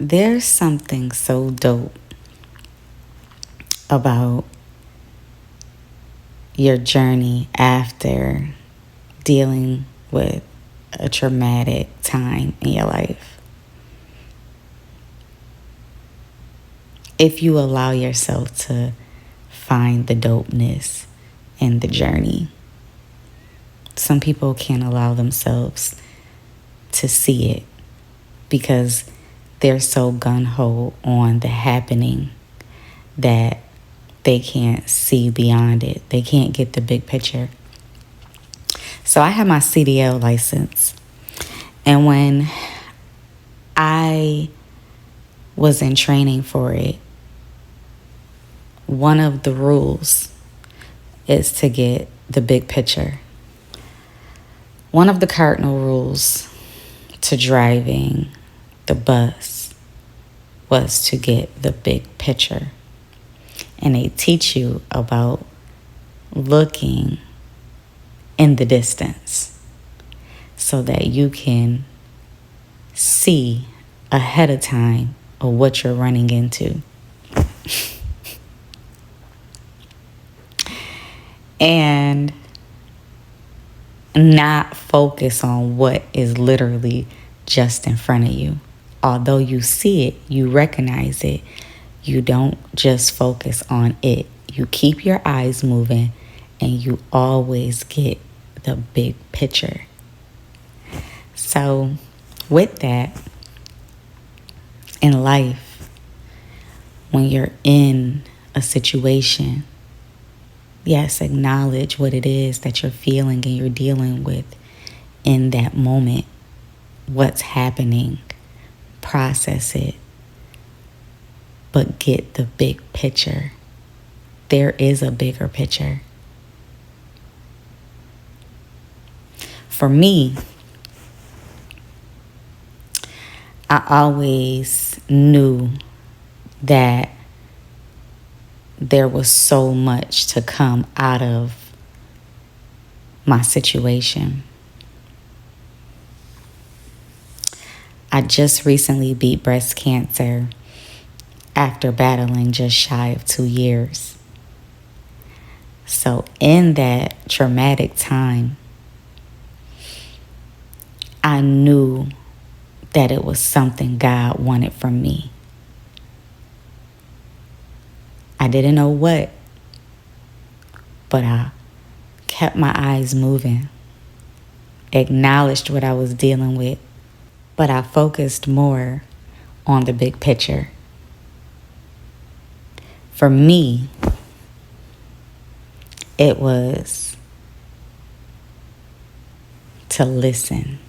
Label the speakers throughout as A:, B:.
A: There's something so dope about your journey after dealing with a traumatic time in your life. If you allow yourself to find the dopeness in the journey. Some people can't allow themselves to see it because they're so gung-ho on the happening that they can't see beyond it. They can't get the big picture. So I have my CDL license. And when I was in training for it, one of the rules is to get the big picture. One of the cardinal rules to driving the bus was to get the big picture. And they teach you about looking in the distance so that you can see ahead of time of what you're running into. And not focus on what is literally just in front of you. Although you see it, you recognize it, you don't just focus on it. You keep your eyes moving and you always get the big picture. So with that, in life, when you're in a situation, yes, acknowledge what it is that you're feeling and you're dealing with in that moment. What's happening, process it, but get the big picture. There is a bigger picture. For me, I always knew that there was so much to come out of my situation. I just recently beat breast cancer after battling just shy of 2 years. So in that traumatic time, I knew that it was something God wanted from me. I didn't know what, but I kept my eyes moving, acknowledged what I was dealing with, but I focused more on the big picture. For me, it was to listen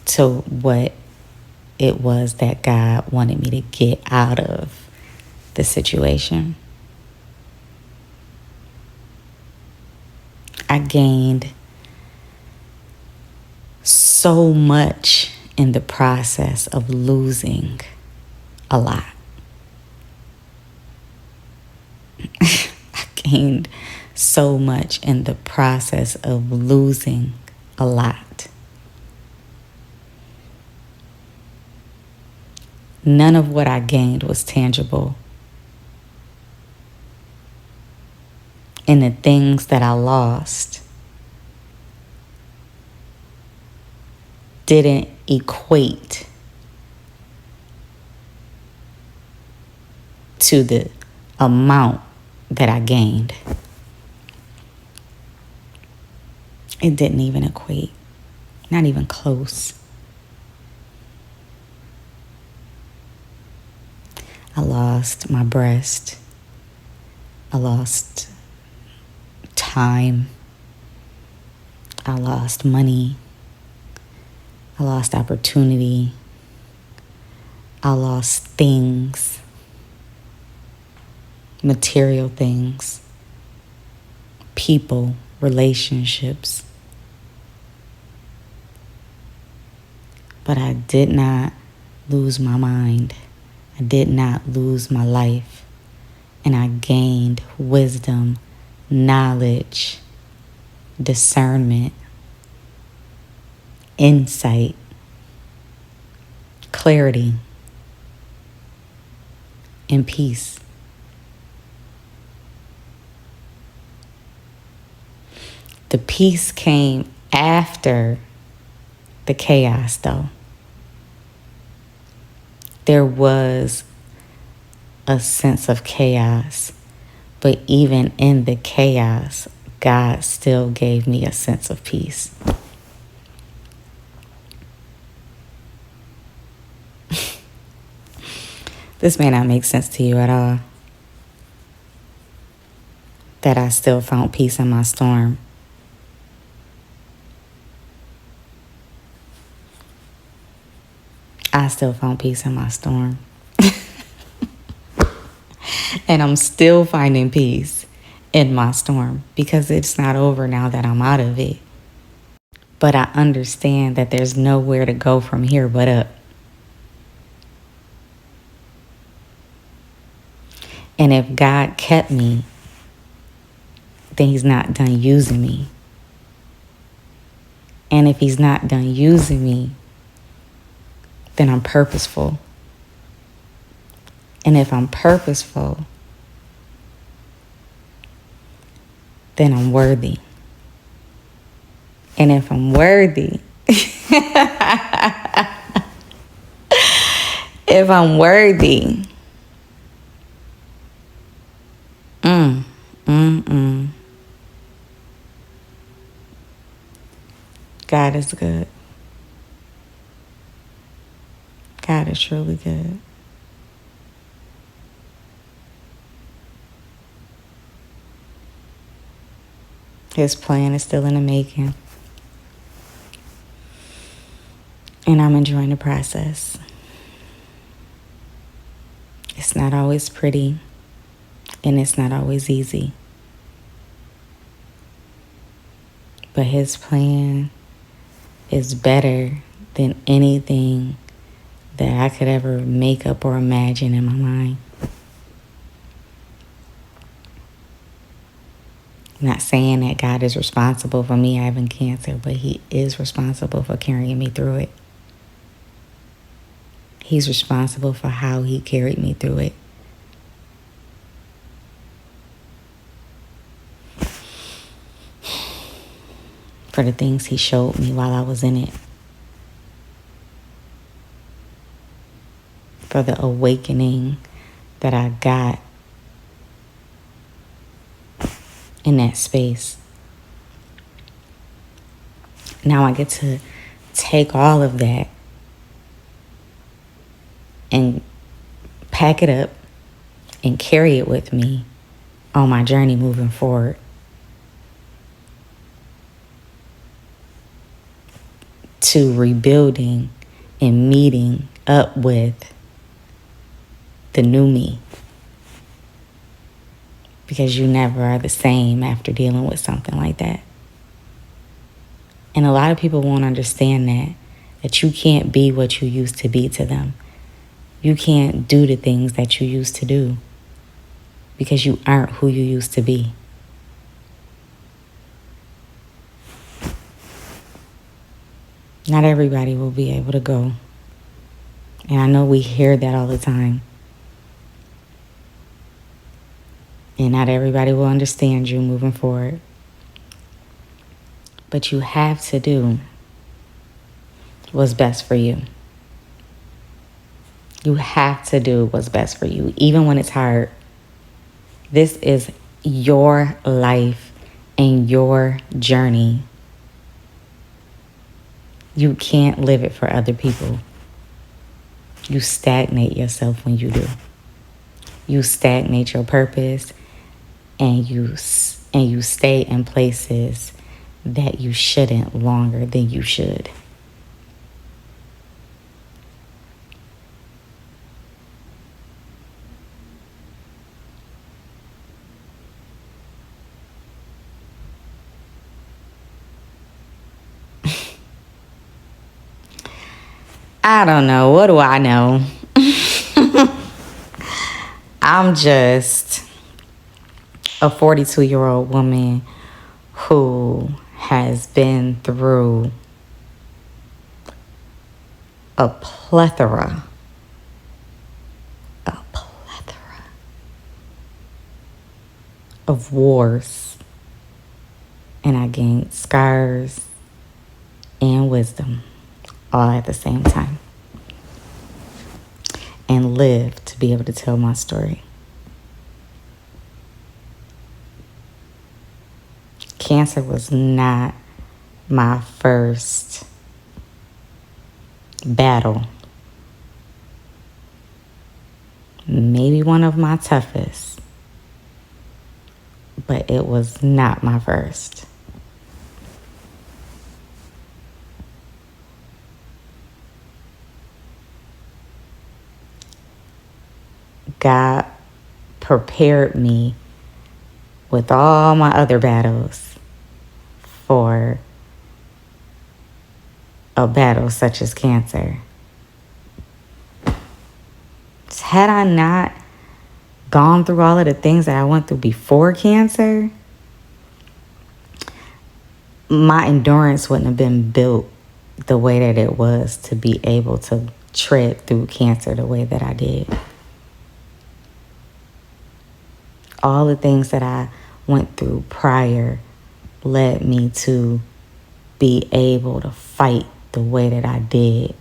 A: to what it was that God wanted me to get out of the situation. I gained so much in the process of losing a lot. I gained so much in the process of losing a lot. None of what I gained was tangible. And the things that I lost didn't equate to the amount that I gained. It didn't even equate, not even close. I lost my breast. I lost time. I lost money. I lost opportunity. I lost things, material things, people, relationships. But I did not lose my mind. I did not lose my life. And I gained wisdom, knowledge, discernment, insight, clarity and peace. The peace came after the chaos, though. There was a sense of chaos, but even in the chaos, God still gave me a sense of peace. This may not make sense to you at all, that I still found peace in my storm. I still found peace in my storm. And I'm still finding peace in my storm because it's not over now that I'm out of it. But I understand that there's nowhere to go from here but up. And if God kept me, then he's not done using me. And if he's not done using me, then I'm purposeful. And if I'm purposeful, then I'm worthy. And if I'm worthy, if I'm worthy, God is good. God is truly good. His plan is still in the making. And I'm enjoying the process. It's not always pretty, and it's not always easy. But his plan is better than anything that I could ever make up or imagine in my mind. I'm not saying that God is responsible for me having cancer, but he is responsible for carrying me through it. He's responsible for how he carried me through it. For the things he showed me while I was in it. For the awakening that I got in that space. Now I get to take all of that and pack it up and carry it with me on my journey moving forward. To rebuilding and meeting up with the new me. Because you never are the same after dealing with something like that. And a lot of people won't understand that you can't be what you used to be to them. You can't do the things that you used to do because you aren't who you used to be. Not everybody will be able to go. And I know we hear that all the time. And not everybody will understand you moving forward. But you have to do what's best for you. You have to do what's best for you, even when it's hard. This is your life and your journey. You can't live it for other people. You stagnate yourself when you do. You stagnate your purpose, and you stay in places that you shouldn't longer than you should. I don't know. What do I know? I'm just a 42-year-old woman who has been through a plethora of wars, and I gained scars and wisdom all at the same time, and lived to be able to tell my story. Cancer was not my first battle. Maybe one of my toughest, but it was not my first. God prepared me with all my other battles for a battle such as cancer. Had I not gone through all of the things that I went through before cancer, my endurance wouldn't have been built the way that it was to be able to tread through cancer the way that I did. All the things that I went through prior led me to be able to fight the way that I did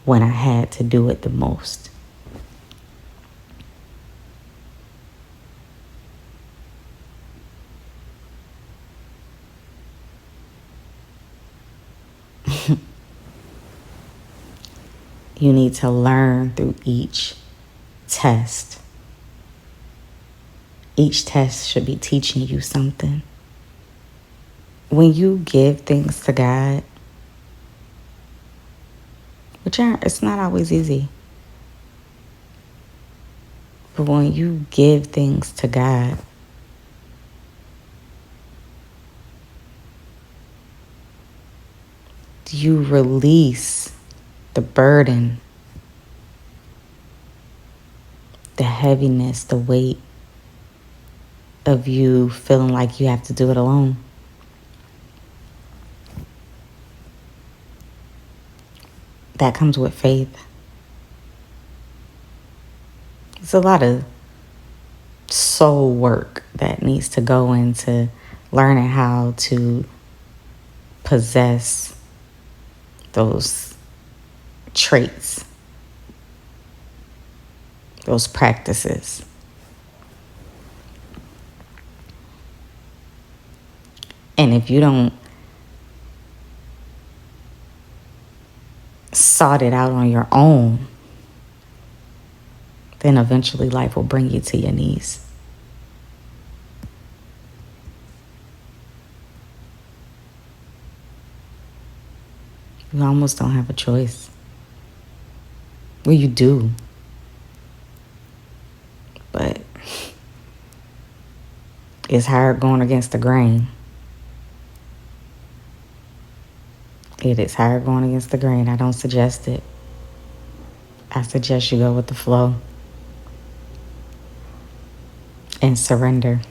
A: when I had to do it the most. You need to learn through each test. Each test should be teaching you something. When you give things to God, it's not always easy, but when you give things to God, you release the burden, the heaviness, the weight of you feeling like you have to do it alone. That comes with faith. It's a lot of soul work that needs to go into learning how to possess those traits, those practices. And if you don't sort it out on your own, then eventually life will bring you to your knees. You almost don't have a choice. Well, you do. But it's hard going against the grain. It is hard going against the grain. I don't suggest it. I suggest you go with the flow and surrender.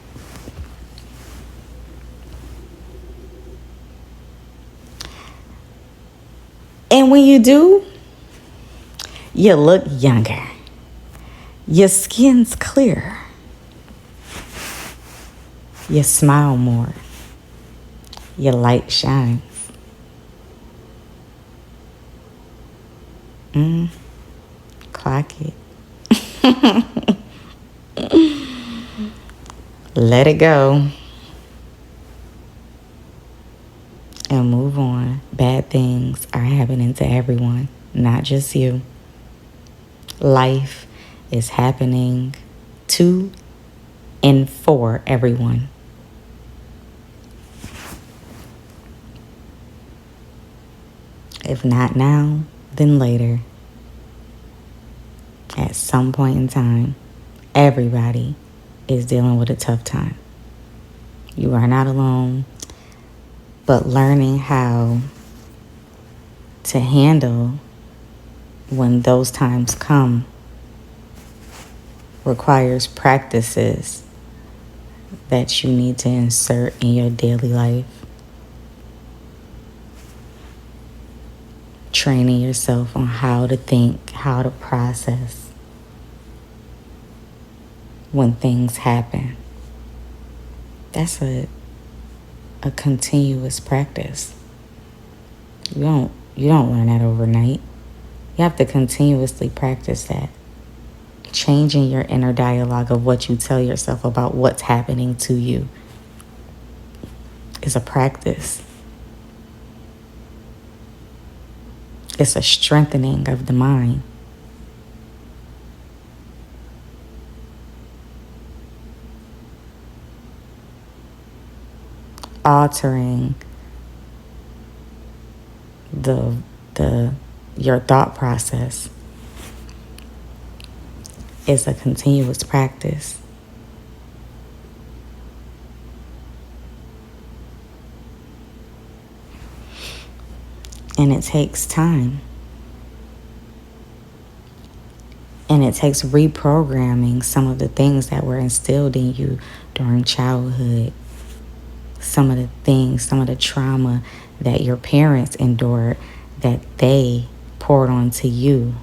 A: And when you do, you look younger. Your skin's clearer. You smile more. Your light shines. Clock it. Let it go. And move on. Bad things are happening to everyone, not just you. Life is happening to and for everyone. If not now, then later. At some point in time, everybody is dealing with a tough time. You are not alone, but learning how to handle when those times come requires practices that you need to insert in your daily life. training yourself on how to think, how to process when things happen. That's a continuous practice. You don't learn that overnight. You have to continuously practice that. Changing your inner dialogue of what you tell yourself about what's happening to you is a practice. It's a strengthening of the mind. Altering your thought process is a continuous practice. And it takes time. And it takes reprogramming some of the things that were instilled in you during childhood. Some of the things, some of the trauma that your parents endured, that they poured onto you,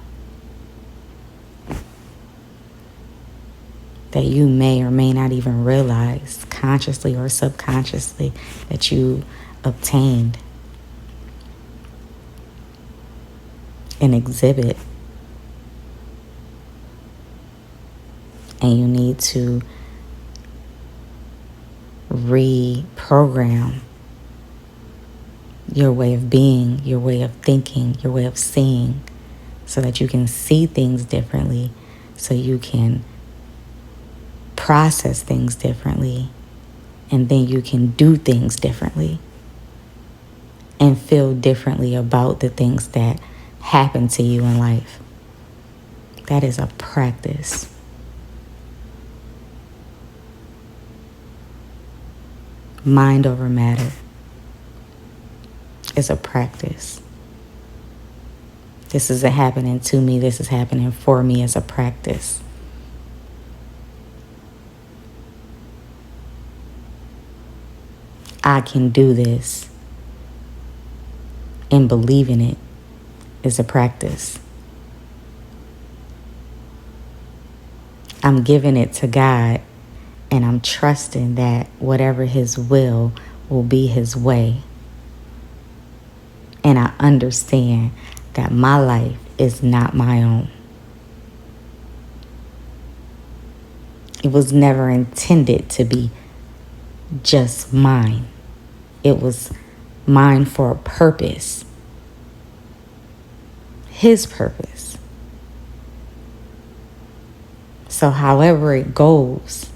A: that you may or may not even realize, consciously or subconsciously, that you obtained and exhibit. And you need to reprogram your way of being, your way of thinking, your way of seeing, so that you can see things differently, so you can process things differently, and then you can do things differently and feel differently about the things that happen to you in life. That is a practice. Mind over matter is a practice. This isn't happening to me. This is happening for me as a practice. I can do this. And believing it is a practice. I'm giving it to God, and I'm trusting that whatever His will be His way. And I understand that my life is not my own. It was never intended to be just mine. It was mine for a purpose. His purpose. So however it goes,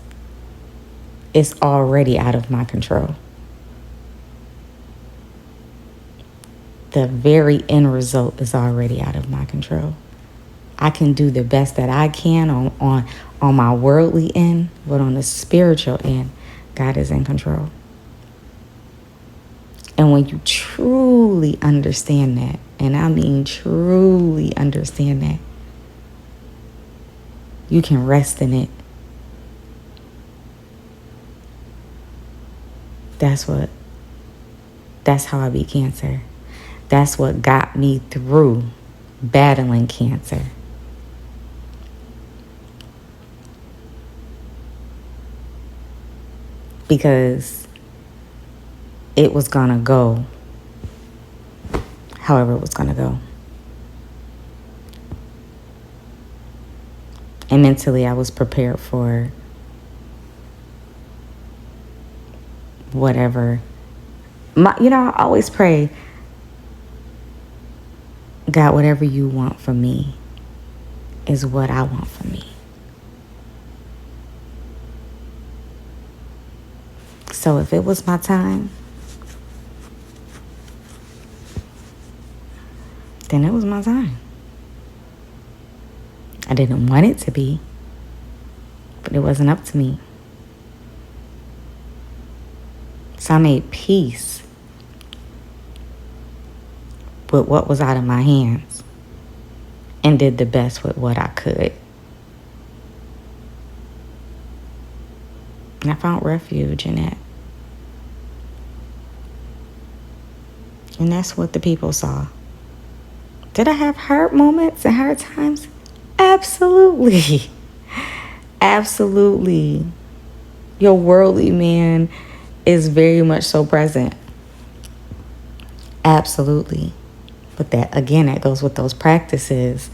A: it's already out of my control. The very end result is already out of my control. I can do the best that I can on my worldly end, but on the spiritual end, God is in control. And when you truly understand that, and I mean truly understand that, you can rest in it. That's how I beat cancer. That's what got me through battling cancer. Because it was gonna go however it was gonna go. And mentally I was prepared for whatever. I always pray, God, whatever you want from me is what I want from me. So if it was my time, then it was my time. I didn't want it to be, but it wasn't up to me. So I made peace with what was out of my hands and did the best with what I could. And I found refuge in that. And that's what the people saw. Did I have hard moments and hard times? Absolutely. Absolutely. Your worldly man is very much so present. Absolutely. But that, again, that goes with those practices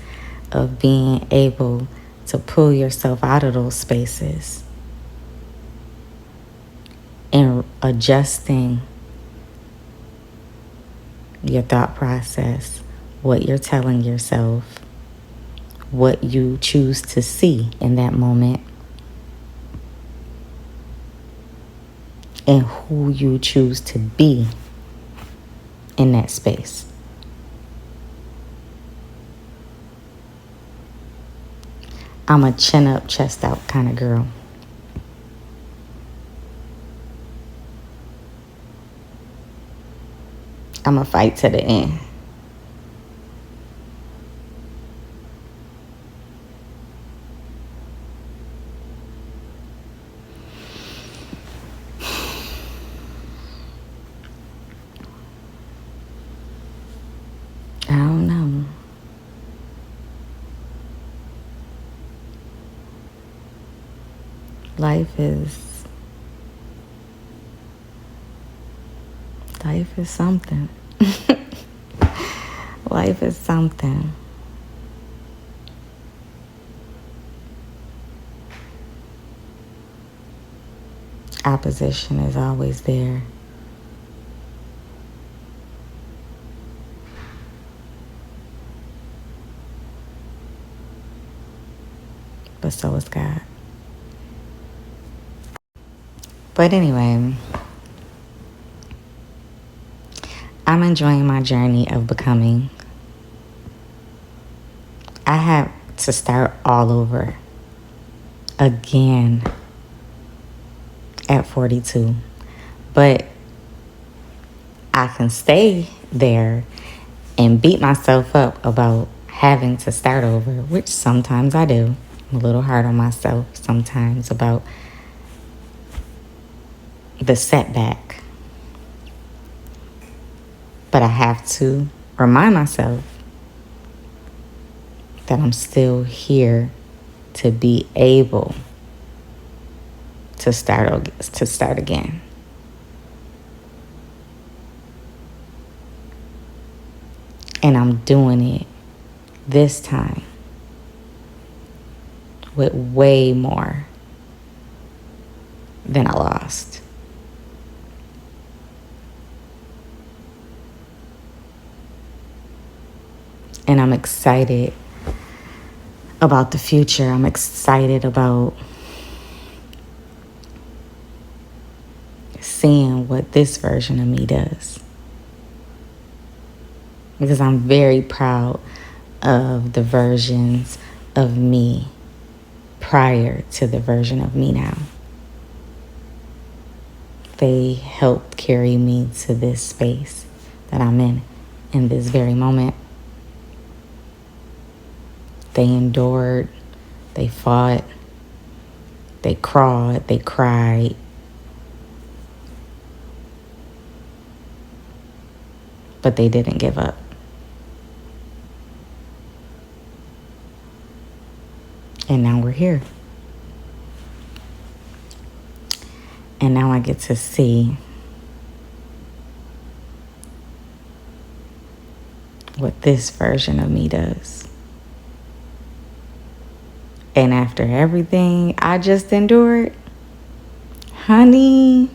A: of being able to pull yourself out of those spaces and adjusting your thought process, what you're telling yourself, what you choose to see in that moment, and who you choose to be in that space. I'm a chin up, chest out kind of girl. I'm a fight to the end. I don't know. Life is something. Life is something. Opposition is always there. But so is God. But anyway, I'm enjoying my journey of becoming. I have to start all over again at 42. But I can stay there and beat myself up about having to start over, which sometimes I do. I'm a little hard on myself sometimes about the setback. But I have to remind myself that I'm still here to be able to start again. And I'm doing it this time with way more than I lost. And I'm excited about the future. I'm excited about seeing what this version of me does. Because I'm very proud of the versions of me prior to the version of me now. They helped carry me to this space that I'm in this very moment. They endured, they fought, they crawled, they cried. But they didn't give up. And now we're here. And now I get to see what this version of me does. And after everything I just endured, honey,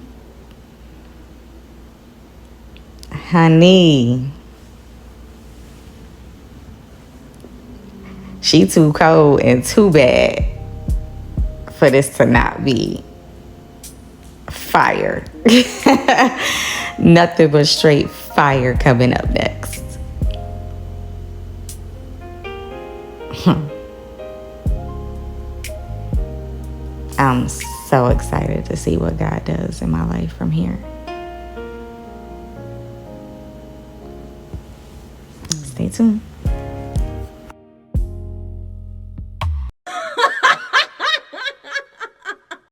A: she too cold and too bad for this to not be fire. Nothing but straight fire coming up next. I'm so excited to see what God does in my life from here. Stay tuned.